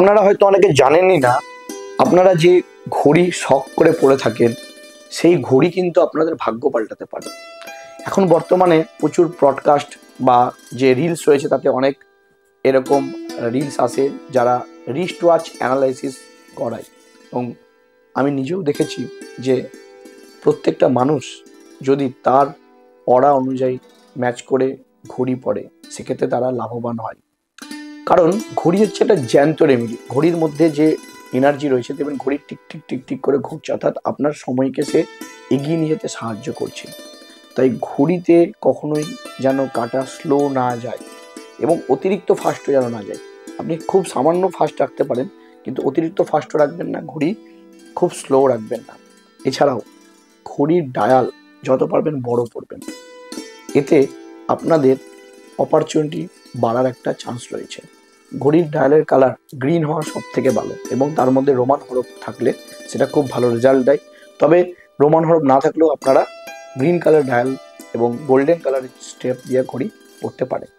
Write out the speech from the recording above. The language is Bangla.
আপনারা হয়তো অনেকে জানেনই না, আপনারা যে ঘড়ি শখ করে পড়ে থাকেন সেই ঘড়ি কিন্তু আপনাদের ভাগ্য পাল্টাতে পারে। এখন বর্তমানে প্রচুর ব্রডকাস্ট বা যে রিলস রয়েছে তাতে অনেক এরকম রিলস আসে যারা রিস্ট ওয়াচ অ্যানালাইসিস করায়, এবং আমি নিজেও দেখেছি যে প্রত্যেকটা মানুষ যদি তার পড়া অনুযায়ী ম্যাচ করে ঘড়ি পড়ে সেক্ষেত্রে তারা লাভবান হয়। কারণ ঘড়ি হচ্ছে একটা জ্যান্ত রেমেডি। ঘড়ির মধ্যে যে এনার্জি রয়েছে দেখবেন ঘড়ি টিক টিক টিক টিক করে ঘুরছে, অর্থাৎ আপনার সময়কে সে এগিয়ে নিয়ে যেতে সাহায্য করছে। তাই ঘড়িতে কখনোই যেন কাটা স্লো না যায় এবং অতিরিক্ত ফাস্টও যেন না যায়। আপনি খুব সামান্য ফাস্ট রাখতে পারেন, কিন্তু অতিরিক্ত ফাস্টও রাখবেন না, ঘড়ি খুব স্লো রাখবেন না। এছাড়াও ঘড়ির ডায়াল যত পারবেন বড় করবেন, এতে আপনাদের অপরচুনিটি বাড়ার একটা চান্স রয়েছে। ঘড়ির ডায়ালের কালার গ্রিন হওয়া সব থেকে ভালো, এবং তার মধ্যে রোমান হরফ থাকলে সেটা খুব ভালো রেজাল্ট দেয়। তবে রোমান হরফ না থাকলেও আপনারা গ্রিন কালার ডায়াল এবং গোল্ডেন কালার স্টেপ দিয়ে ঘড়ি পড়তে পারেন।